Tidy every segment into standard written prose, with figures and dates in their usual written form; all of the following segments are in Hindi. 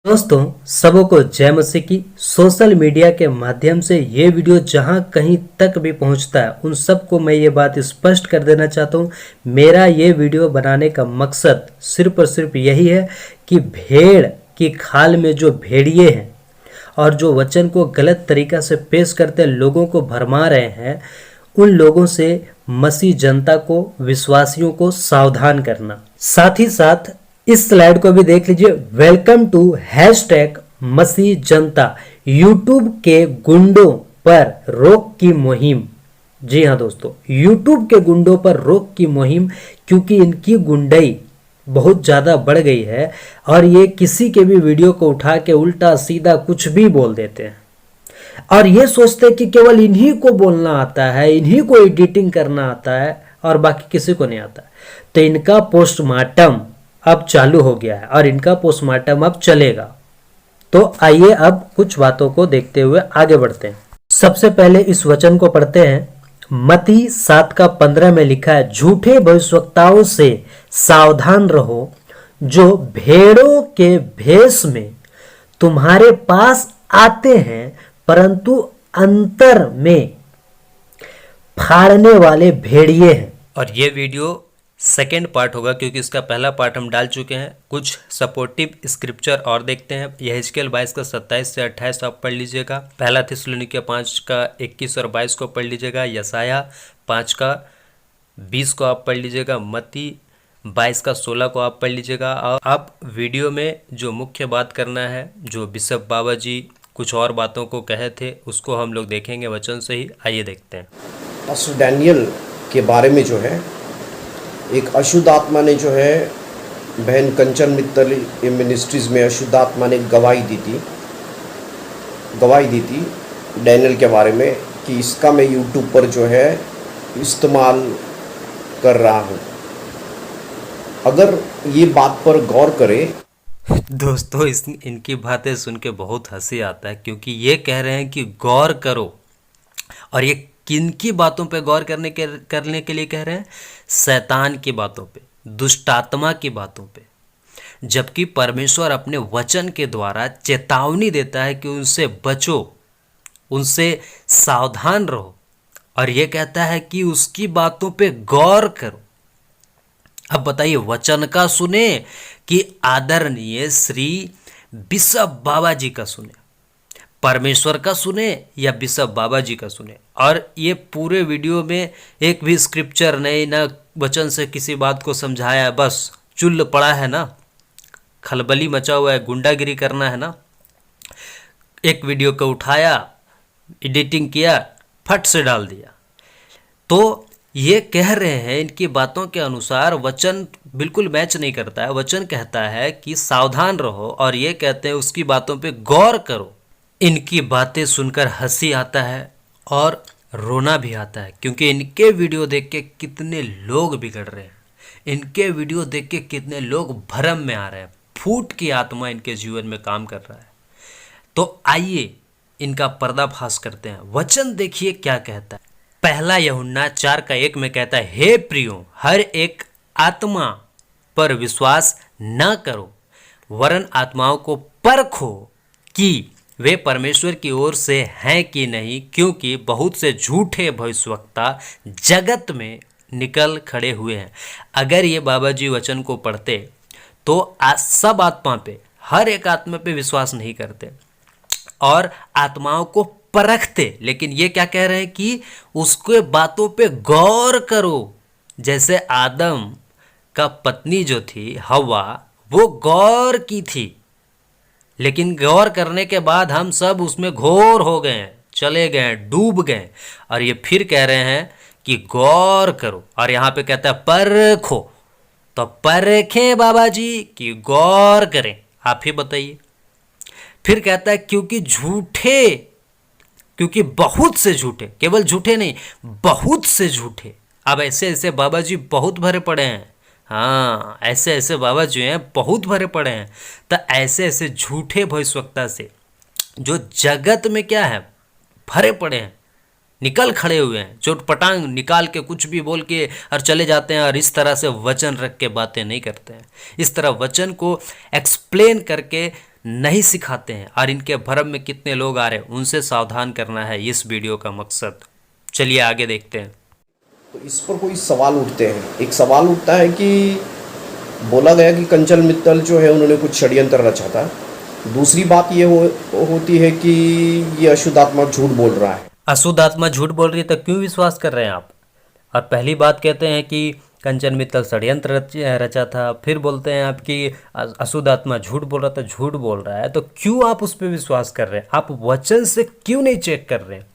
दोस्तों सबों को जय मसीह की। सोशल मीडिया के माध्यम से ये वीडियो जहां कहीं तक भी पहुंचता है उन सबको मैं ये बात स्पष्ट कर देना चाहता हूं। मेरा ये वीडियो बनाने का मकसद सिर्फ और सिर्फ यही है कि भेड़ की खाल में जो भेड़िए हैं और जो वचन को गलत तरीका से पेश करते लोगों को भरमा रहे हैं, उन लोगों से मसीह जनता को, विश्वासियों को सावधान करना। साथ ही साथ इस स्लाइड को भी देख लीजिए। Welcome to hashtag Masih Janata, YouTube के गुंडों पर रोक की मुहिम। जी हाँ दोस्तों, यूट्यूब के गुंडों पर रोक की मुहिम, क्योंकि इनकी गुंडई बहुत ज़्यादा बढ़ गई है और ये किसी के भी वीडियो को उठा के उल्टा सीधा कुछ भी बोल देते हैं और ये सोचते हैं कि केवल इन्हीं को बोलना आता है, इन्हीं को एडिटिंग करना आता है और बाकी किसी को नहीं आता। तो इनका पोस्टमार्टम अब चालू हो गया है और इनका पोस्टमार्टम अब चलेगा। तो आइए अब कुछ बातों को देखते हुए आगे बढ़ते हैं। सबसे पहले इस वचन को पढ़ते हैं। मत्ती 7:15 में लिखा है, झूठे भविष्यवक्ताओं से सावधान रहो जो भेड़ों के भेष में तुम्हारे पास आते हैं परंतु अंतर में फाड़ने वाले भेड़िए हैं। और ये वीडियो सेकेंड पार्ट होगा क्योंकि इसका पहला पार्ट हम डाल चुके हैं। कुछ सपोर्टिव स्क्रिप्चर और देखते हैं। यहेजकेल 22 का 27 से 28 आप पढ़ लीजिएगा। पहला थिस्सलुनीकियों 5 का 21 और 22 को पढ़ लीजिएगा। यशाया 5 का 20 को आप पढ़ लीजिएगा। मत्ती 22 का 16 को आप पढ़ लीजिएगा। और आप वीडियो में जो मुख्य बात करना है, जो बिशप बाबा जी कुछ और बातों को कहे थे, उसको हम लोग देखेंगे वचन से ही। आइए देखते हैं। पास्टर डैनियल के बारे में जो है, एक अशुद्ध आत्मा ने जो है बहन कंचन मित्तल मिनिस्ट्रीज़ में अशुद्ध आत्मा ने गवाही दी थी डैनियल के बारे में कि इसका मैं यूट्यूब पर जो है इस्तेमाल कर रहा हूँ। अगर ये बात पर गौर करें दोस्तों, इनकी बातें सुन के बहुत हंसी आता है क्योंकि ये कह रहे हैं कि गौर करो, और ये किनकी बातों पे गौर करने के लिए कह रहे हैं? शैतान की बातों पे, दुष्टात्मा की बातों पे। जबकि परमेश्वर अपने वचन के द्वारा चेतावनी देता है कि उनसे बचो, उनसे सावधान रहो, और ये कहता है कि उसकी बातों पे गौर करो। अब बताइए, वचन का सुने कि आदरणीय श्री बिशप बाबा जी का सुने? परमेश्वर का सुने या बिशप बाबा जी का सुने? और ये पूरे वीडियो में एक भी स्क्रिप्चर नहीं, ना वचन से किसी बात को समझाया, बस चुल्ल पड़ा है ना, खलबली मचा हुआ है, गुंडागिरी करना है ना। एक वीडियो को उठाया, एडिटिंग किया, फट से डाल दिया। तो ये कह रहे हैं, इनकी बातों के अनुसार वचन बिल्कुल मैच नहीं करता है। वचन कहता है कि सावधान रहो, और ये कहते हैं उसकी बातों पे गौर करो। इनकी बातें सुनकर हंसी आता है और रोना भी आता है, क्योंकि इनके वीडियो देख के कितने लोग बिगड़ रहे हैं, इनके वीडियो देख के कितने लोग भ्रम में आ रहे हैं, फूट की आत्मा इनके जीवन में काम कर रहा है। तो आइए इनका पर्दाफाश करते हैं। वचन देखिए क्या कहता है। पहला यूहन्ना 4:1 में कहता है, हे प्रियो, हर एक आत्मा पर विश्वास न करो, वरन आत्माओं को परखो कि वे परमेश्वर की ओर से हैं कि नहीं, क्योंकि बहुत से झूठे भविष्यवक्ता जगत में निकल खड़े हुए हैं। अगर ये बाबा जी वचन को पढ़ते तो सब आत्मा पे, हर एक आत्मा पे विश्वास नहीं करते और आत्माओं को परखते, लेकिन ये क्या कह रहे हैं कि उसके बातों पे गौर करो। जैसे आदम का पत्नी जो थी हव्वा, वो गौर की थी, लेकिन गौर करने के बाद हम सब उसमें घोर हो गए, चले गए, डूब गए। और ये फिर कह रहे हैं कि गौर करो, और यहाँ पे कहता है परखो। तो परखें बाबा जी कि गौर करें? आप ही बताइए। फिर कहता है क्योंकि बहुत से झूठे, केवल झूठे नहीं, बहुत से झूठे। अब ऐसे ऐसे बाबा जी बहुत भरे पड़े हैं। हाँ, ऐसे ऐसे बाबा जो हैं बहुत भरे पड़े हैं। तो ऐसे ऐसे झूठे भविष्यवक्ता से जो जगत में क्या है, भरे पड़े हैं, निकल खड़े हुए हैं, चोट पटांग निकाल के कुछ भी बोल के और चले जाते हैं, और इस तरह से वचन रख के बातें नहीं करते हैं। इस तरह वचन को एक्सप्लेन करके नहीं सिखाते हैं और इनके भरम में कितने लोग आ रहे हैं, उनसे सावधान करना है इस वीडियो का मकसद। चलिए आगे देखते हैं। तो इस पर कोई सवाल उठते हैं। एक सवाल उठता है कि बोला गया कि कंचन मित्तल जो है उन्होंने कुछ षड्यंत्र रचा था। दूसरी बात ये होती है कि ये अशुद्ध आत्मा झूठ बोल रहा है। अशुद्ध आत्मा झूठ बोल रही है तो क्यों विश्वास कर रहे हैं आप? और पहली बात कहते हैं कि कंचन मित्तल षड्यंत्र रचा था, फिर बोलते हैं आप कि अशुद्ध आत्मा झूठ बोल रहा था, झूठ बोल रहा है, तो क्यों आप उस पर विश्वास कर रहे हैं? आप वचन से क्यों नहीं चेक कर रहे हैं?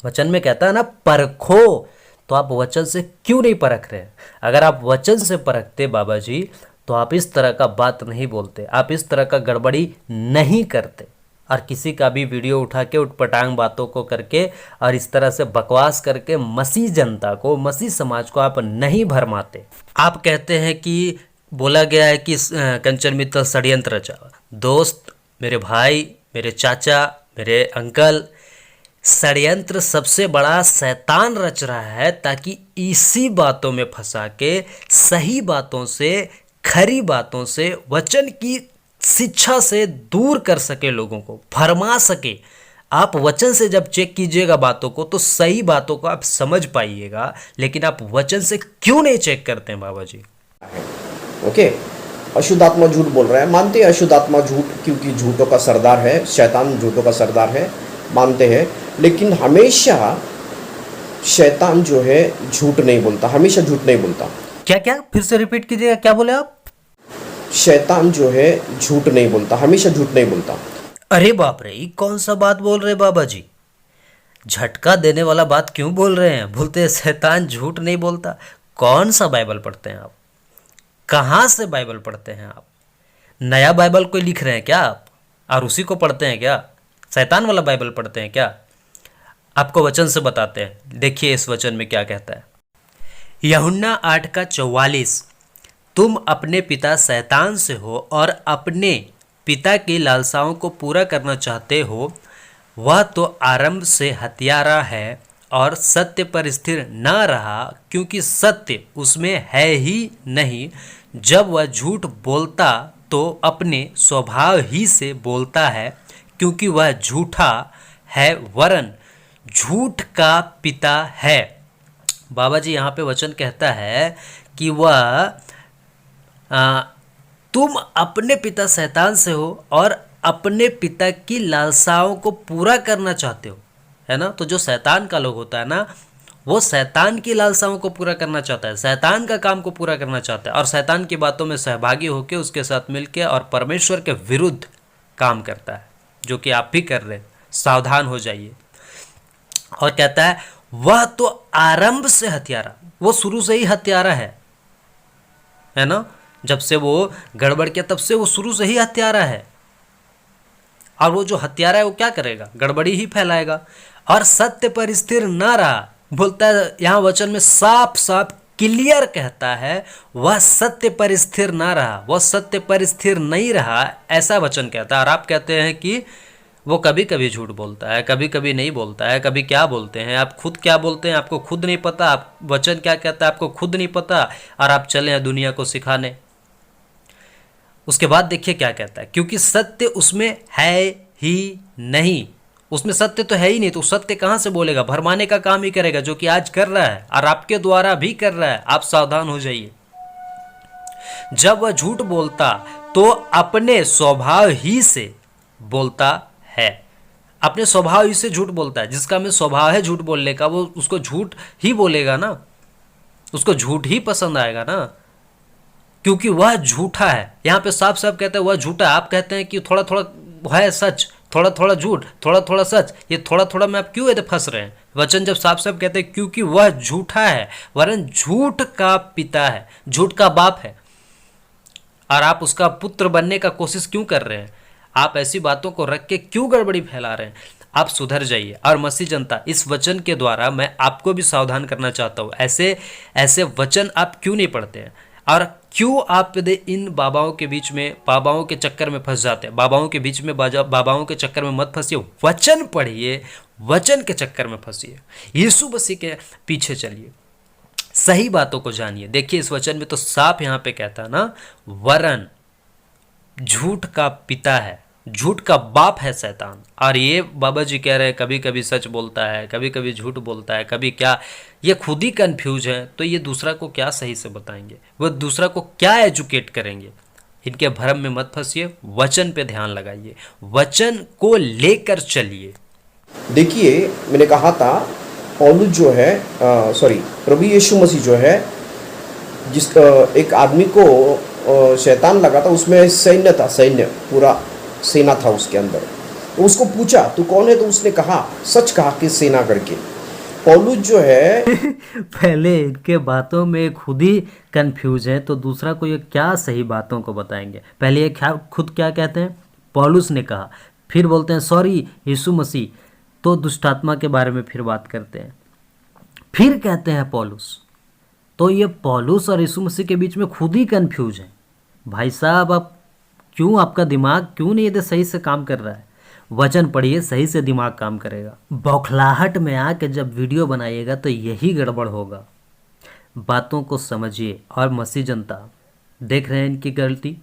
वचन में कहता है ना परखो, तो आप वचन से क्यों नहीं परख रहे हैं? अगर आप वचन से परखते बाबा जी तो आप इस तरह का बात नहीं बोलते, आप इस तरह का गड़बड़ी नहीं करते और किसी का भी वीडियो उठा के उटपटांग बातों को करके और इस तरह से बकवास करके मसीह जनता को, मसीह समाज को आप नहीं भरमाते। आप कहते हैं कि बोला गया है कि कंचन मित्तल षड्यंत्र रचा। दोस्त, मेरे भाई, मेरे चाचा, मेरे अंकल, षड्यंत्र सबसे बड़ा शैतान रच रहा है ताकि इसी बातों में फंसा के सही बातों से, खरी बातों से, वचन की शिक्षा से दूर कर सके, लोगों को भरमा सके। आप वचन से जब चेक कीजिएगा बातों को तो सही बातों को आप समझ पाइएगा, लेकिन आप वचन से क्यों नहीं चेक करते हैं बाबा जी? ओके, अशुद्ध आत्मा झूठ बोल रहा है, मानते हैं अशुद्ध आत्मा झूठ, क्योंकि झूठों का सरदार है, शैतान झूठों का सरदार है, मानते हैं। लेकिन हमेशा शैतान जो है झूठ नहीं बोलता, हमेशा झूठ नहीं बोलता। क्या क्या? फिर से रिपीट कीजिएगा, क्या बोले आप? शैतान जो है झूठ नहीं बोलता, हमेशा झूठ नहीं बोलता। अरे बाप रे, ये कौन सा बात बोल रहे बाबा जी? झटका देने वाला बात क्यों बोल रहे हैं? बोलते हैं शैतान झूठ नहीं बोलता। कौन सा बाइबल पढ़ते हैं आप? कहाँ से बाइबल पढ़ते हैं आप? नया बाइबल कोई लिख रहे हैं क्या आप और उसी को पढ़ते हैं क्या? शैतान वाला बाइबल पढ़ते हैं क्या? आपको वचन से बताते हैं, देखिए इस वचन में क्या कहता है। यूहन्ना 8:44, तुम अपने पिता शैतान से हो और अपने पिता की लालसाओं को पूरा करना चाहते हो। वह तो आरंभ से हत्यारा है और सत्य पर स्थिर न रहा, क्योंकि सत्य उसमें है ही नहीं। जब वह झूठ बोलता तो अपने स्वभाव ही से बोलता है, क्योंकि वह झूठा है वरन झूठ का पिता है। बाबा जी यहाँ पे वचन कहता है कि वह तुम अपने पिता शैतान से हो और अपने पिता की लालसाओं को पूरा करना चाहते हो, है ना? तो जो शैतान का लोग होता है ना, वो शैतान की लालसाओं को पूरा करना चाहता है, शैतान का काम को पूरा करना चाहता है और शैतान की बातों में सहभागी होकर उसके साथ मिलके और परमेश्वर के विरुद्ध काम करता है, जो कि आप भी कर रहे हैं। सावधान हो जाइए। और कहता है वह तो आरंभ से हत्यारा, वो शुरू से ही हत्यारा है ना? जब से वो गड़बड़ किया तब से वो शुरू से ही हत्यारा है। और वो जो हत्यारा है वो क्या करेगा? गड़बड़ी ही फैलाएगा। और सत्य पर स्थिर न रहा, बोलता है यहाँ वचन में साफ साफ क्लियर कहता है वह सत्य पर स्थिर ना रहा, वह सत्य पर स्थिर नहीं रहा, ऐसा वचन कहता है। और आप कहते हैं कि वो कभी कभी झूठ बोलता है, कभी कभी नहीं बोलता है, कभी क्या बोलते हैं, आप खुद क्या बोलते हैं आपको खुद नहीं पता, आप वचन क्या कहता है आपको खुद नहीं पता, और आप चले हैं दुनिया को सिखाने। उसके बाद देखिए क्या कहता है, क्योंकि सत्य उसमें है ही नहीं। उसमें सत्य तो है ही नहीं, तो सत्य कहाँ से बोलेगा? भरमाने का काम ही करेगा, जो कि आज कर रहा है और आपके द्वारा भी कर रहा है। आप सावधान हो जाइए। जब वह झूठ बोलता तो अपने स्वभाव ही से बोलता है, अपने स्वभाव ही से झूठ बोलता है। जिसका में स्वभाव है झूठ बोलने का, वो उसको झूठ ही बोलेगा ना, उसको झूठ ही पसंद आएगा ना, क्योंकि वह झूठा है। यहाँ पे साफ साफ कहते हैं वह झूठा। आप कहते हैं कि थोड़ा थोड़ा है सच, थोड़ा थोड़ा झूठ, थोड़ा थोड़ा सच, ये थोड़ा थोड़ा में आप क्यों इधर फंस रहे हैं? वचन जब साफ साफ कहते हैं क्योंकि वह झूठा है वरन झूठ का पिता है, झूठ का बाप है, और आप उसका पुत्र बनने का कोशिश क्यों कर रहे हैं? आप ऐसी बातों को रख के क्यों गड़बड़ी फैला रहे हैं? आप सुधर जाइए। और मसीह जनता, इस वचन के द्वारा मैं आपको भी सावधान करना चाहता हूँ। ऐसे ऐसे वचन आप क्यों नहीं पढ़ते हैं, और क्यों आप इन बाबाओं के बीच में, बाबाओं के चक्कर में फंस जाते हैं? बाबाओं के बीच में, बाबाओं के चक्कर में मत फंसिए, वचन पढ़िए, वचन के चक्कर में फंसिए, यीशु मसीह के पीछे चलिए, सही बातों को जानिए। देखिए इस वचन में तो साफ यहाँ पे कहता है ना, वरन झूठ का पिता है, झूठ का बाप है शैतान। और ये बाबा जी कह रहे हैं कभी कभी सच बोलता है, कभी कभी झूठ बोलता है, कभी क्या। ये खुद ही कंफ्यूज है, तो ये दूसरा को क्या सही से बताएंगे, वो दूसरा को क्या एजुकेट करेंगे। इनके भ्रम में मत फंसिए, वचन पे ध्यान लगाइए, वचन को लेकर चलिए। देखिए, मैंने कहा था पौलुस जो है, सॉरी, प्रभु यीशु मसीह जो है, जिस एक आदमी को शैतान लगा था, उसमें सैन्य था, सैन्य पूरा सेना था उसके अंदर। तो उसको पूछा तू कौन है, तो उसने कहा, सच कहा कि सेना करके। पौलुस जो है पहले इनके बातों में खुद ही कंफ्यूज है, तो दूसरा को ये क्या सही बातों को बताएंगे। पहले ये खुद क्या कहते हैं, पौलुस ने कहा, फिर बोलते हैं सॉरी यीशु मसीह, तो दुष्टात्मा के बारे में फिर बात करते हैं, फिर कहते हैं पौलुस। तो ये पौलुस और यीशु मसीह के बीच में खुद ही कंफ्यूज है। भाई साहब, आप क्यों, आपका दिमाग क्यों नहीं इधर सही से काम कर रहा है। वचन पढ़िए, सही से दिमाग काम करेगा। बौखलाहट में आके जब वीडियो बनाइएगा तो यही गड़बड़ होगा। बातों को समझिए। और मसीह जनता देख रहे हैं इनकी गलती,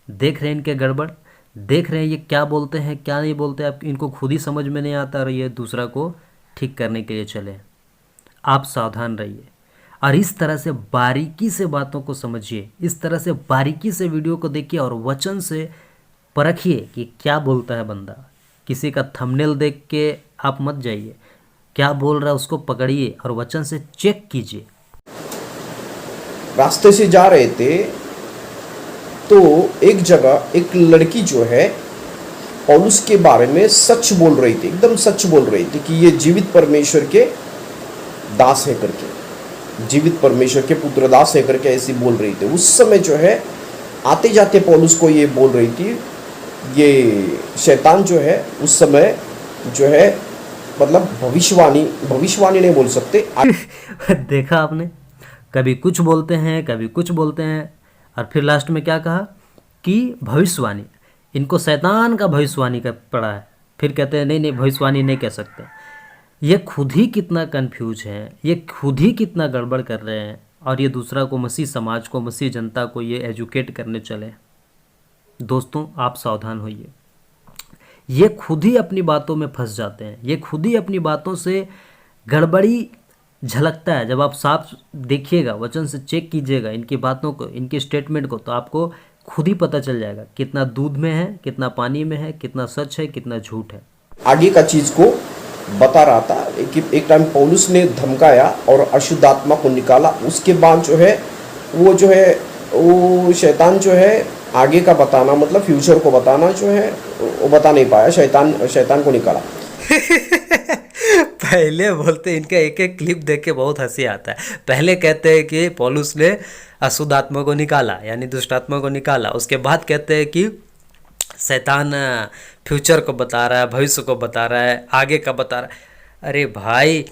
देख रहे हैं इनके गड़बड़, देख रहे हैं ये क्या बोलते हैं क्या नहीं बोलते, आप इनको खुद ही समझ में नहीं आता और ये दूसरा को ठीक करने के लिए चले। आप सावधान रहिए और इस तरह से बारीकी से बातों को समझिए, इस तरह से बारीकी से वीडियो को देखिए और वचन से परखिए कि क्या बोलता है बंदा। किसी का थंबनेल देख के आप मत जाइए, क्या बोल रहा है उसको पकड़िए और वचन से चेक कीजिए। रास्ते से जा रहे थे तो एक जगह एक लड़की जो है पौलुस के बारे में सच बोल रही थी, एकदम सच बोल रही थी कि ये जीवित परमेश्वर के दास है करके, जीवित परमेश्वर के पुत्र दास है करके ऐसी बोल रही थी। उस समय जो है आते जाते पौलुस को ये बोल रही थी, ये शैतान जो है उस समय जो है, मतलब भविष्यवाणी नहीं बोल सकते। देखा आपने, कभी कुछ बोलते हैं कभी कुछ बोलते हैं और फिर लास्ट में क्या कहा कि भविष्यवाणी। इनको शैतान का भविष्यवाणी का पड़ा है, फिर कहते हैं नहीं नहीं भविष्यवाणी नहीं कह सकते। ये खुद ही कितना कंफ्यूज है, ये खुद ही कितना गड़बड़ कर रहे हैं और ये दूसरा को, मसीह समाज को, मसीह जनता को ये एजुकेट करने चले। दोस्तों आप सावधान होइए, ये खुद ही अपनी बातों में फंस जाते हैं, ये खुद ही अपनी बातों से गड़बड़ी झलकता है। जब आप साफ देखिएगा, वचन से चेक कीजिएगा इनकी बातों को, इनके स्टेटमेंट को, तो आपको खुद ही पता चल जाएगा कितना दूध में है, कितना पानी में है, कितना सच है, कितना झूठ है। आगे का चीज को बता रहा था कि एक टाइम पौलुस ने धमकाया और अशुद्ध आत्मा को निकाला। उसके बाद जो है वो शैतान जो है आगे का बताना, मतलब फ्यूचर को बताना जो है वो बता नहीं पाया, शैतान को निकाला। पहले बोलते, इनका एक एक क्लिप देख के बहुत हंसी आता है। पहले कहते हैं कि पौलुस ने अशुद्ध आत्मा को निकाला, यानी दुष्ट आत्मा को निकाला। उसके बाद कहते हैं कि शैतान फ्यूचर को बता रहा है, भविष्य को बता रहा है, आगे का बता रहा है। अरे भाई,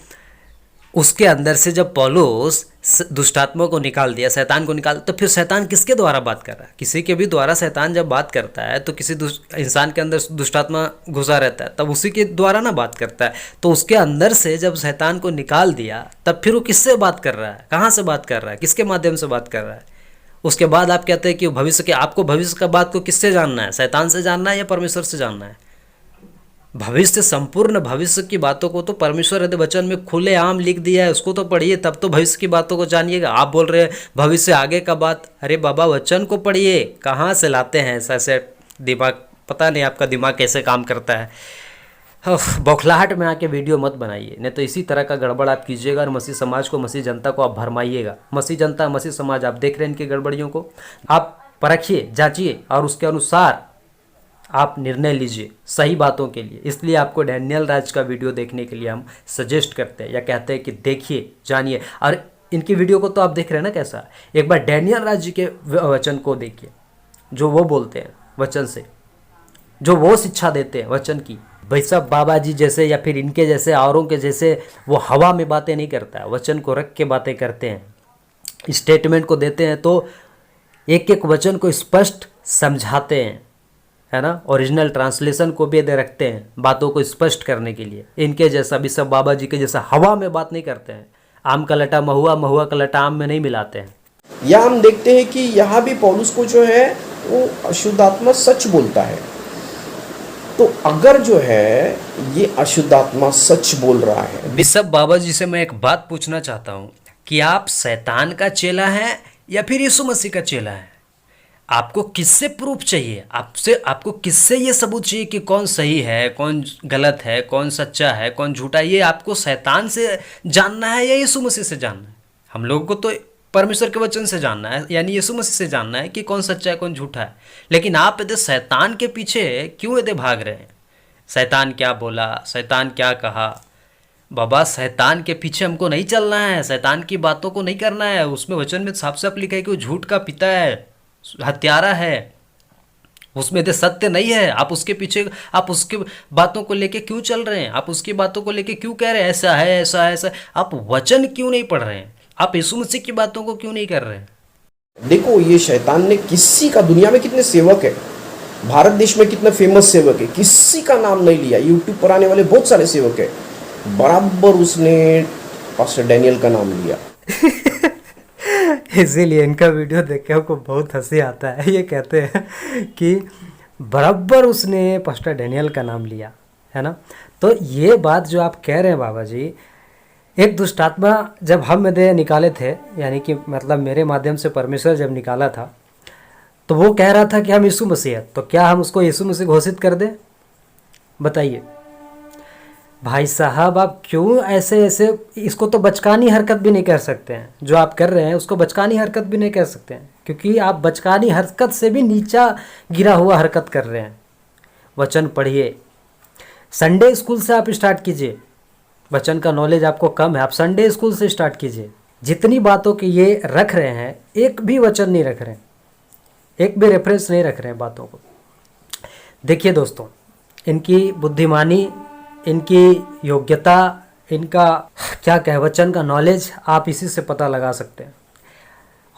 उसके अंदर से जब पौलुस दुष्टात्मा को निकाल दिया, शैतान को निकाल, तो फिर शैतान किसके द्वारा बात कर रहा है? किसी के भी द्वारा शैतान जब बात करता है तो किसी इंसान के अंदर दुष्टात्मा घुसा रहता है, तब उसी के द्वारा ना बात करता है। तो उसके अंदर से जब शैतान को निकाल दिया, तब फिर वो किससे बात कर रहा है, कहाँ से बात कर रहा है, किसके माध्यम से बात कर रहा है? उसके बाद आप कहते हैं कि भविष्य के, आपको भविष्य का बात को किससे जानना है? शैतान से जानना है या परमेश्वर से जानना है? भविष्य, संपूर्ण भविष्य की बातों को तो परमेश्वर यदि वचन में खुले आम लिख दिया है, उसको तो पढ़िए, तब तो भविष्य की बातों को जानिएगा। आप बोल रहे हैं भविष्य आगे का बात। अरे बाबा, वचन को पढ़िए। कहाँ से लाते हैं ऐसे दिमाग? पता नहीं आपका दिमाग कैसे काम करता है। बौखलाहट में आके वीडियो मत बनाइए, नहीं तो इसी तरह का गड़बड़ आप कीजिएगा और मसीह समाज को, मसीह जनता को आप भरमाइएगा। मसीह जनता, मसीह समाज, आप देख रहे हैं इनकी गड़बड़ियों को, आप परखिए, जांचिए और उसके अनुसार आप निर्णय लीजिए सही बातों के लिए। इसलिए आपको डैनियल राज का वीडियो देखने के लिए हम सजेस्ट करते हैं या कहते हैं कि देखिए, जानिए। और इनकी वीडियो को तो आप देख रहे हैं ना कैसा, एक बार डैनियल राज जी के वचन को देखिए, जो वो बोलते हैं वचन से, जो वो शिक्षा देते हैं वचन की। भाई साहब, बाबा जी जैसे या फिर इनके जैसे औरों के जैसे वो हवा में बातें नहीं करता है, वचन को रख के बातें करते हैं, स्टेटमेंट को देते हैं तो एक एक वचन को स्पष्ट समझाते हैं, है ना। ओरिजिनल ट्रांसलेशन को भी दे रखते हैं बातों को स्पष्ट करने के लिए। इनके जैसा भी सब बाबा जी के जैसा हवा में बात नहीं करते हैं, आम का लटा महुआ, महुआ का लटा आम में नहीं मिलाते हैं। या हम देखते हैं कि यहाँ भी पौलुस को जो है वो अशुद्ध आत्मा सच बोलता है। तो अगर जो है ये अशुद्ध आत्मा सच बोल रहा है, बिशप बाबा जी से मैं एक बात पूछना चाहता हूँ कि आप शैतान का चेला हैं या फिर यीशु मसीह का चेला है? आपको किससे प्रूफ चाहिए? आपको किससे ये सबूत चाहिए कि कौन सही है, कौन गलत है, कौन सच्चा है, कौन झूठा है? ये आपको शैतान से जानना है या यीशु मसीह से जानना है? हम लोगों को तो परमेश्वर के वचन से जानना है, यानी यीशु मसीह से जानना है कि कौन सच्चा है, कौन झूठा है। लेकिन आप यदि शैतान के पीछे क्यों यदि भाग रहे हैं? शैतान क्या बोला, शैतान क्या कहा? बाबा, शैतान के पीछे हमको नहीं चलना है, शैतान की बातों को नहीं करना है। उसमें वचन में साफ साफ लिखा है कि वो झूठ का पिता है, हत्यारा है, उसमें तो सत्य नहीं है। आप उसके पीछे, आप उसके बातों को लेके क्यों चल रहे हैं? आप उसकी बातों को लेके क्यों कह रहे हैं ऐसा है, ऐसा है, ऐसा है? आप वचन क्यों नहीं पढ़ रहे हैं? आप यीशु मसीह की बातों को क्यों नहीं कर रहे हैं? देखो ये शैतान ने किसी का, दुनिया में कितने सेवक है, भारत देश में कितने फेमस सेवक है, किसी का नाम नहीं लिया। यूट्यूब पर आने वाले बहुत सारे सेवक है, बराबर उसने पास्टर डैनियल का नाम लिया। इसीलिए इनका वीडियो देख के हमको बहुत हंसी आता है। ये कहते हैं कि बराबर उसने पास्टर डैनियल का नाम लिया, है ना। तो ये बात जो आप कह रहे हैं बाबा जी, एक दुष्ट आत्मा जब हम में निकाले थे, यानी कि मतलब मेरे माध्यम से परमेश्वर जब निकाला था, तो वो कह रहा था कि हम यीशु मसीह है, तो क्या हम उसको यीशु मसीह घोषित कर दें? बताइए भाई साहब, आप क्यों ऐसे ऐसे, इसको तो बचकानी हरकत भी नहीं कर सकते हैं। जो आप कर रहे हैं उसको बचकानी हरकत भी नहीं कर सकते हैं, क्योंकि आप बचकानी हरकत से भी नीचा गिरा हुआ हरकत कर रहे हैं। वचन पढ़िए, संडे स्कूल से आप स्टार्ट कीजिए। वचन का नॉलेज आपको कम है, आप संडे स्कूल से स्टार्ट कीजिए। जितनी बातों की ये रख रहे हैं, एक भी वचन नहीं रख रहे हैं, एक भी रेफरेंस नहीं रख रहे हैं बातों को। देखिए दोस्तों, इनकी बुद्धिमानी, इनकी योग्यता, इनका क्या कहे, वचन का नॉलेज आप इसी से पता लगा सकते हैं।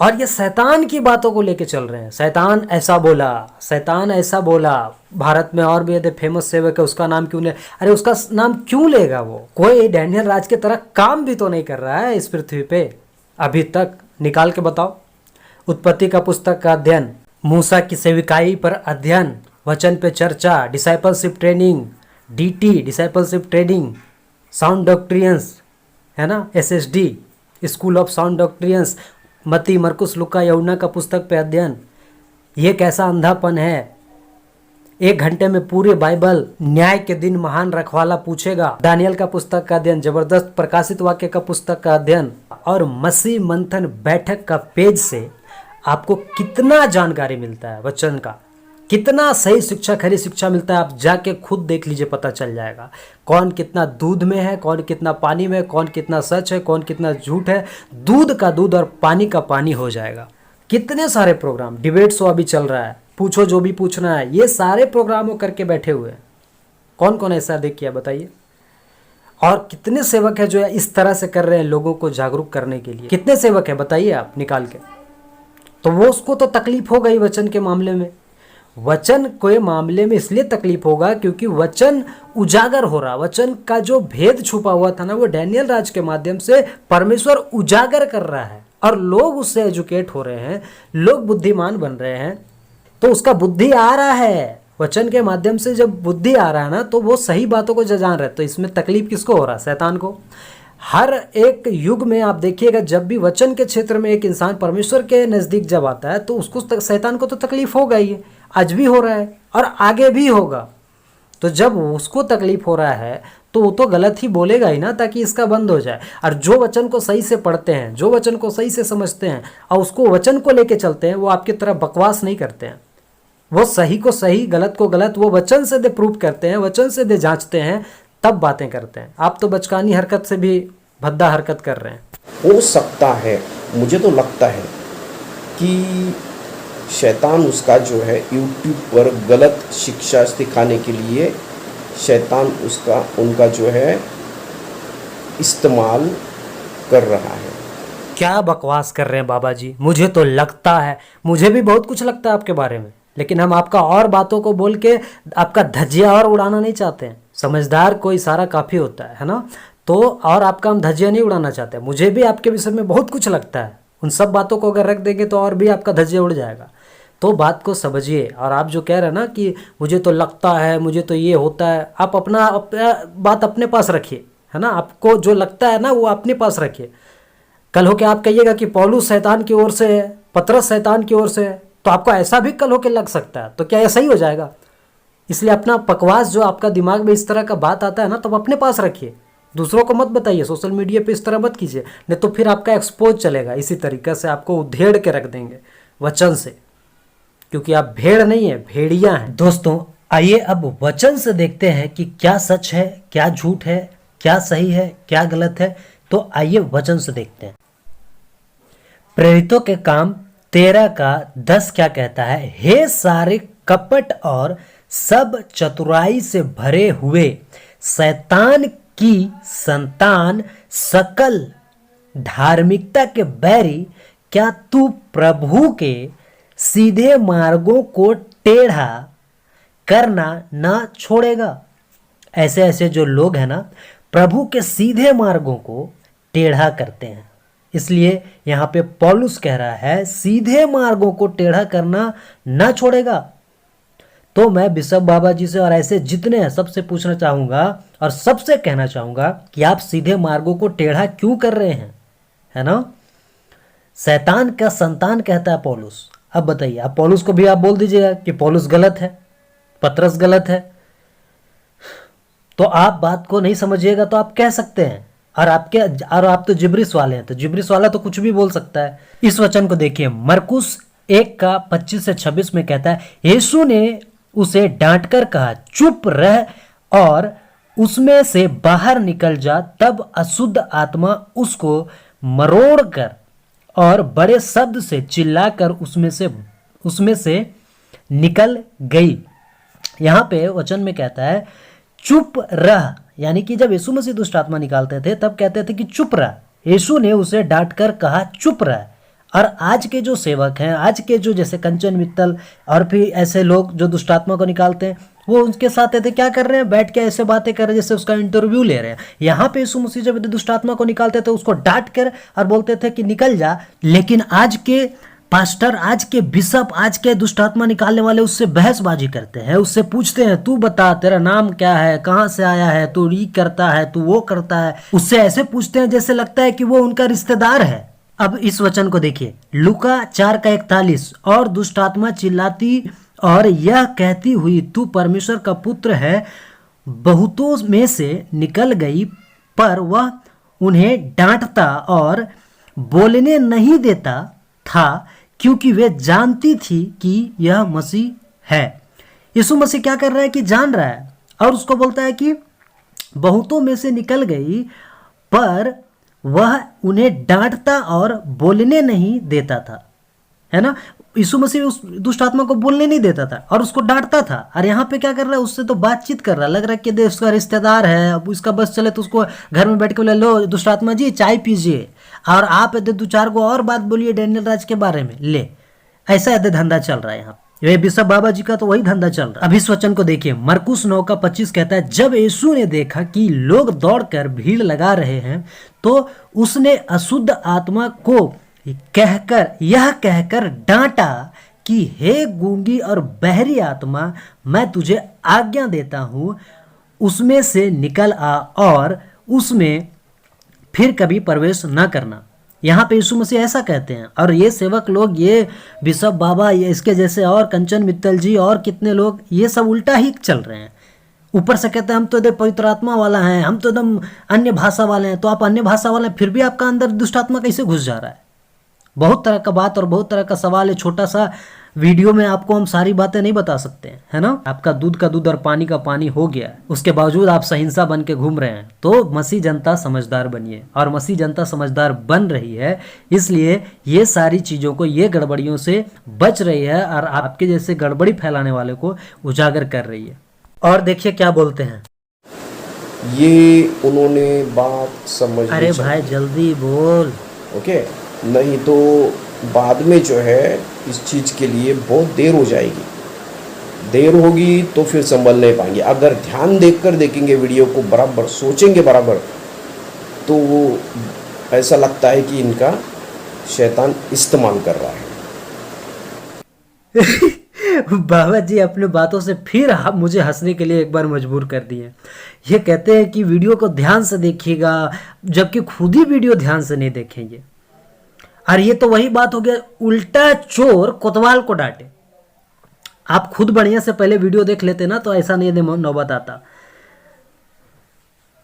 और ये शैतान की बातों को लेके चल रहे हैं। शैतान ऐसा बोला, शैतान ऐसा बोला। भारत में और भी यदि फेमस सेवक है, उसका नाम क्यों ले? अरे उसका नाम क्यों लेगा? वो कोई डैनियल राज की तरह काम भी तो नहीं कर रहा है इस पृथ्वी पे अभी तक। निकाल के बताओ। उत्पत्ति का पुस्तक का अध्ययन, मूसा की सेविकाई पर अध्ययन, वचन पे चर्चा, discipleship training, DT discipleship training, sound doctrines, है ना, SSD school of sound doctrines, मती, मरकुस, लुका, यहुन्ना का पुस्तक पे अध्ययन। ये कैसा अंधापन है? 1 घंटे में पूरी बाइबल, न्याय के दिन महान रखवाला पूछेगा, दानियल का पुस्तक का अध्ययन, जबरदस्त प्रकाशित वाक्य का पुस्तक का अध्ययन, और मसीह मंथन बैठक का पेज से आपको कितना जानकारी मिलता है वचन का, कितना सही शिक्षा, खरी शिक्षा मिलता है। आप जाके खुद देख लीजिए, पता चल जाएगा कौन कितना दूध में है, कौन कितना पानी में, कौन कितना सच है, कौन कितना झूठ है। दूध का दूध और पानी का पानी हो जाएगा। कितने सारे प्रोग्राम, डिबेट शो अभी चल रहा है, पूछो जो भी पूछना है, ये सारे प्रोग्रामों करके बैठे हुए हैं। कौन कौन ऐसा देख किया बताइए? और कितने सेवक है जो इस तरह से कर रहे हैं लोगों को जागरूक करने के लिए? कितने सेवक है बताइए आप निकाल के। तो वो उसको तो तकलीफ हो गई वचन के मामले में। वचन के मामले में इसलिए तकलीफ होगा क्योंकि वचन उजागर हो रहा। वचन का जो भेद छुपा हुआ था ना, वो डैनियल राज के माध्यम से परमेश्वर उजागर कर रहा है, और लोग उससे एजुकेट हो रहे हैं, लोग बुद्धिमान बन रहे हैं। तो उसका बुद्धि आ रहा है वचन के माध्यम से। जब बुद्धि आ रहा है ना, तो वो सही बातों को जान रहे। तो इसमें तकलीफ किसको हो रहा है? शैतान को। हर एक युग में आप देखिएगा, जब भी वचन के क्षेत्र में एक इंसान परमेश्वर के नज़दीक जब आता है, तो उसको शैतान को तो तकलीफ होगा ही। आज भी हो रहा है और आगे भी होगा। तो जब उसको तकलीफ हो रहा है, तो वो तो गलत ही बोलेगा ही ना, ताकि इसका बंद हो जाए। और जो वचन को सही से पढ़ते हैं, जो वचन को सही से समझते हैं और उसको वचन को लेके चलते हैं, वो आपकी तरह बकवास नहीं करते हैं। वो सही को सही, गलत को गलत, वो वचन से दे प्रूव करते हैं, वचन से दे जांचते हैं, तब बातें करते हैं। आप तो बचकानी हरकत से भी भद्दा हरकत कर रहे हैं। हो सकता है, मुझे तो लगता है कि शैतान उसका जो है यूट्यूब पर गलत शिक्षा सिखाने के लिए शैतान उसका, उनका जो है इस्तेमाल कर रहा है। क्या बकवास कर रहे हैं बाबा जी? मुझे तो लगता है, मुझे भी बहुत कुछ लगता है आपके बारे में, लेकिन हम आपका और बातों को बोल के आपका धज्जिया और उड़ाना नहीं चाहते हैं। समझदार को इशारा काफ़ी होता है ना। तो और आपका हम धज्जिया नहीं उड़ाना चाहते। मुझे भी आपके विषय में बहुत कुछ लगता है। उन सब बातों को अगर रख देंगे तो और भी आपका धज्जिया उड़ जाएगा। तो बात को समझिए। और आप जो कह रहे हैं ना कि मुझे तो लगता है, मुझे तो ये होता है, आप अपना बात अपने पास रखिए, है ना। आपको जो लगता है ना वो अपने पास रखिए। कल हो के आप कहिएगा कि पौलुस शैतान की ओर से है, पतरस शैतान की ओर से है, तो आपको ऐसा भी कल हो के लग सकता है। तो क्या ये सही हो जाएगा? इसलिए अपना बकवास जो आपका दिमाग में इस तरह का बात आता है ना, तो आप अपने पास रखिए, दूसरों को मत बताइए, सोशल मीडिया पे इस तरह मत कीजिए, नहीं तो फिर आपका एक्सपोज चलेगा। इसी तरीके से आपको उधेड़ के रख देंगे वचन से, क्योंकि आप भेड़ नहीं है, भेड़िया हैं। दोस्तों आइए अब वचन से देखते हैं कि क्या सच है, क्या झूठ है, क्या सही है, क्या गलत है। तो आइए वचन से देखते हैं। प्रेरितों के काम 13 का 10 क्या कहता है? हे सारे कपट और सब चतुराई से भरे हुए शैतान की संतान, सकल धार्मिकता के बैरी, क्या तू प्रभु के सीधे मार्गों को टेढ़ा करना न छोड़ेगा? ऐसे ऐसे जो लोग हैं ना, प्रभु के सीधे मार्गों को टेढ़ा करते हैं। इसलिए यहाँ पे पौलुस कह रहा है सीधे मार्गों को टेढ़ा करना न छोड़ेगा। तो मैं बिशप बाबा जी से और ऐसे जितने हैं सबसे पूछना चाहूँगा और सबसे कहना चाहूँगा कि आप सीधे मार्गों को टेढ़ा क्यों कर रहे हैं, है ना। शैतान का संतान कहता है पौलुस। अब बताइए, आप पौलुस को भी आप बोल दीजिएगा कि पौलुस गलत है, पतरस गलत है, तो आप बात को नहीं समझिएगा तो आप कह सकते हैं। और आप तो जिब्रिस वाले हैं, तो जिब्रिस वाला तो कुछ भी बोल सकता है। इस वचन को देखिए, मरकुस 1 का 25 से 26 में कहता है, यीशु ने उसे डांटकर कहा, चुप रह और उसमें से बाहर निकल जा। तब अशुद्ध आत्मा उसको मरोड़ कर और बड़े शब्द से चिल्लाकर उसमें से निकल गई। यहाँ पे वचन में कहता है चुप रह, यानी कि जब यीशु मसीह दुष्ट आत्मा निकालते थे तब कहते थे कि चुप रह। यीशु ने उसे डांट कर कहा चुप रह। और आज के जो सेवक हैं, आज के जो जैसे कंचन मित्तल और फिर ऐसे लोग जो दुष्ट आत्मा को निकालते हैं, वो उनके साथ ऐसे क्या कर रहे हैं, बैठ के ऐसे बातें कर रहे हैं जैसे उसका इंटरव्यू ले रहे हैं। यहाँ पे यीशु मसीह जब दुष्ट आत्मा को निकालते थे उसको डांट कर और बोलते थे कि निकल जा। लेकिन आज के पास्टर, आज के बिशप, आज के दुष्ट आत्मा निकालने वाले उससे बहसबाजी करते हैं, उससे पूछते हैं तू बता तेरा नाम क्या है, कहाँ से आया है, तू ये करता है, तू वो करता है। उससे ऐसे पूछते हैं जैसे लगता है कि वो उनका रिश्तेदार है। अब इस वचन को देखिए, लूका 4 का 41, और दुष्ट आत्मा चिल्लाती और यह कहती हुई तू परमेश्वर का पुत्र है, बहुतों में से निकल गई, पर वह उन्हें डांटता और बोलने नहीं देता था, क्योंकि वे जानती थी कि यह मसीह है। यीशु मसीह क्या कर रहा है कि जान रहा है और उसको बोलता है कि बहुतों में से निकल गई, पर वह उन्हें डांटता और बोलने नहीं देता था, है ना। यीशु मसीह उस दुष्ट आत्मा को बोलने नहीं देता था और उसको डांटता था। और यहाँ पे क्या कर रहा है, उससे तो बातचीत कर रहा है, लग रहा है कि उसका रिश्तेदार है। अब उसका बस चले तो उसको घर में बैठ के बोले, लो दुष्ट आत्मा जी चाय पीजिए और आप यदि 2-4 को और बात बोलिए डैनियल राज के बारे में, ले। ऐसा यदि धंधा चल रहा है यहाँ। ये बिशप बाबा जी का तो वही धंधा चल रहा है। अब इस वचन को देखिए, मरकुस 9 का 25 कहता है, जब यीशु ने देखा कि लोग दौड़कर भीड़ लगा रहे हैं, तो उसने अशुद्ध आत्मा को यह कहकर डांटा कि हे गूंगी और बहरी आत्मा, मैं तुझे आज्ञा देता हूँ, उसमें से निकल आ और उसमें फिर कभी प्रवेश न करना। यहाँ पे यीशु मसीह ऐसा कहते हैं। और ये सेवक लोग, ये बिशप बाबा, ये इसके जैसे और कंचन मित्तल जी और कितने लोग, ये सब उल्टा ही चल रहे हैं। ऊपर से कहते हैं हम तो एकदम पवित्र आत्मा वाला हैं, हम तो एकदम अन्य भाषा वाले हैं। तो आप अन्य भाषा वाले हैं, फिर भी आपका अंदर दुष्ट आत्मा कैसे घुस जा रहा है? बहुत तरह का बात और बहुत तरह का सवाल है। छोटा सा वीडियो में आपको हम सारी बातें नहीं बता सकते हैं, है ना। आपका दूध का दूध और पानी का पानी हो गया है, उसके बावजूद आप सहिंसा बन के घूम रहे हैं। तो मसीह जनता समझदार बनिए, और मसीह जनता समझदार बन रही है, इसलिए ये सारी चीज़ों को, ये गड़बड़ियों से बच रही है और आपके जैसे गड़बड़ी फैलाने वाले को उजागर कर रही है। और देखिए क्या बोलते हैं, ये उन्होंने बात समझ, अरे भाई जल्दी बोल, ओके, नहीं तो बाद में जो है इस चीज़ के लिए बहुत देर हो जाएगी। देर होगी तो फिर संभल नहीं पाएंगे। अगर ध्यान देकर देखेंगे वीडियो को, बराबर सोचेंगे बराबर, तो वो ऐसा लगता है कि इनका शैतान इस्तेमाल कर रहा है। बाबा जी अपने बातों से फिर मुझे हंसने के लिए एक बार मजबूर कर दिए। ये कहते हैं कि वीडियो को ध्यान से देखिएगा, जबकि खुद ही वीडियो ध्यान से नहीं देखेंगे। और ये तो वही बात हो गया, उल्टा चोर कोतवाल को डांटे। आप खुद बढ़िया से पहले वीडियो देख लेते ना तो ऐसा नहीं नौबत आता।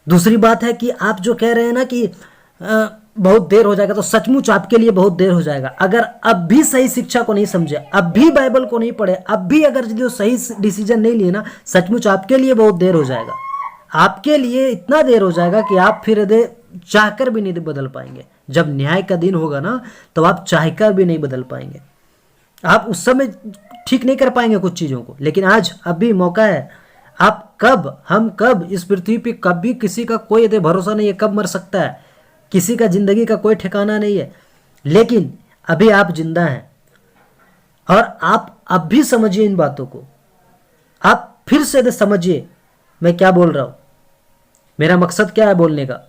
दूसरी बात है कि आप जो कह रहे हैं ना कि बहुत देर हो जाएगा, तो सचमुच आपके लिए बहुत देर हो जाएगा। अगर अब भी सही शिक्षा को नहीं समझे, अब भी बाइबल को नहीं पढ़े, अब भी अगर जो सही डिसीजन नहीं लिए ना, सचमुच आपके लिए बहुत देर हो जाएगा। आपके लिए इतना देर हो जाएगा कि आप फिर चाहकर भी नहीं बदल पाएंगे। जब न्याय का दिन होगा ना, तो आप चाहकर भी नहीं बदल पाएंगे। आप उस समय ठीक नहीं कर पाएंगे कुछ चीज़ों को, लेकिन आज अभी मौका है। आप कब, हम कब, इस पृथ्वी पे कभी किसी का कोई भरोसा नहीं है, कब मर सकता है, किसी का जिंदगी का कोई ठिकाना नहीं है। लेकिन अभी आप जिंदा हैं, और आप अब भी समझिए इन बातों को। आप फिर से समझिए मैं क्या बोल रहा हूं, मेरा मकसद क्या है बोलने का।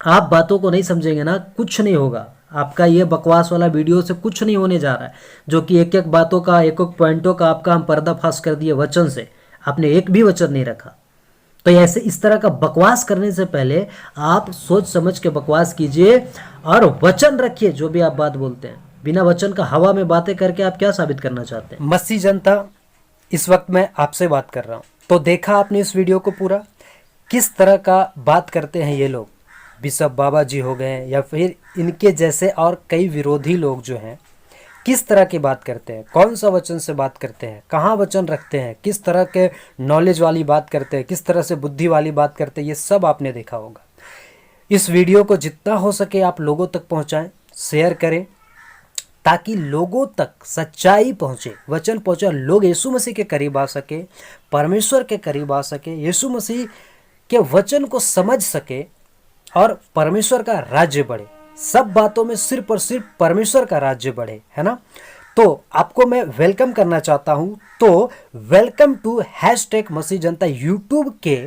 आप बातों को नहीं समझेंगे ना, कुछ नहीं होगा। आपका ये बकवास वाला वीडियो से कुछ नहीं होने जा रहा है, जो कि एक एक बातों का, एक एक पॉइंटों का आपका हम पर्दाफाश कर दिए वचन से। आपने एक भी वचन नहीं रखा। तो ऐसे इस तरह का बकवास करने से पहले आप सोच समझ के बकवास कीजिए और वचन रखिए। जो भी आप बात बोलते हैं, बिना वचन का हवा में बातें करके आप क्या साबित करना चाहते हैं। मसीह जनता, इस वक्त मैं आपसे बात कर रहा हूं, तो देखा आपने इस वीडियो को पूरा, किस तरह का बात करते हैं ये लोग। बिशप बाबा जी हो गए या फिर इनके जैसे और कई विरोधी लोग जो हैं, किस तरह की बात करते हैं, कौन सा वचन से बात करते हैं, कहाँ वचन रखते हैं, किस तरह के नॉलेज वाली बात करते हैं, किस तरह से बुद्धि वाली बात करते हैं, ये सब आपने देखा होगा। इस वीडियो को जितना हो सके आप लोगों तक पहुँचाएं, शेयर करें, ताकि लोगों तक सच्चाई पहुँचे, वचन पहुँचे, लोग यीशु मसीह के करीब आ सके, परमेश्वर के करीब आ सके, यीशु मसीह के वचन को समझ सके और परमेश्वर का राज्य बढ़े। सब बातों में सिर्फ और सिर्फ परमेश्वर का राज्य बढ़े, है ना। तो आपको मैं वेलकम करना चाहता हूं। तो welcome to #Masih Janata YouTube के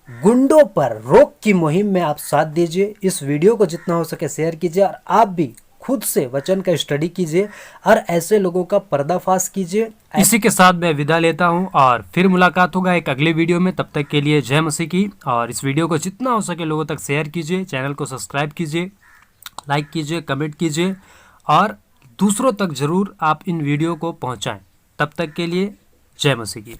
गुंडों पर रोक की मुहिम में आप साथ दीजिए। इस वीडियो को जितना हो सके शेयर कीजिए, और आप भी खुद से वचन का स्टडी कीजिए और ऐसे लोगों का पर्दाफाश कीजिए। इसी के साथ मैं विदा लेता हूं, और फिर मुलाकात होगा एक अगले वीडियो में। तब तक के लिए जय मसीह की। और इस वीडियो को जितना हो सके लोगों तक शेयर कीजिए, चैनल को सब्सक्राइब कीजिए, लाइक कीजिए, कमेंट कीजिए, और दूसरों तक ज़रूर आप इन वीडियो को पहुंचाएं। तब तक के लिए जय मसीह की।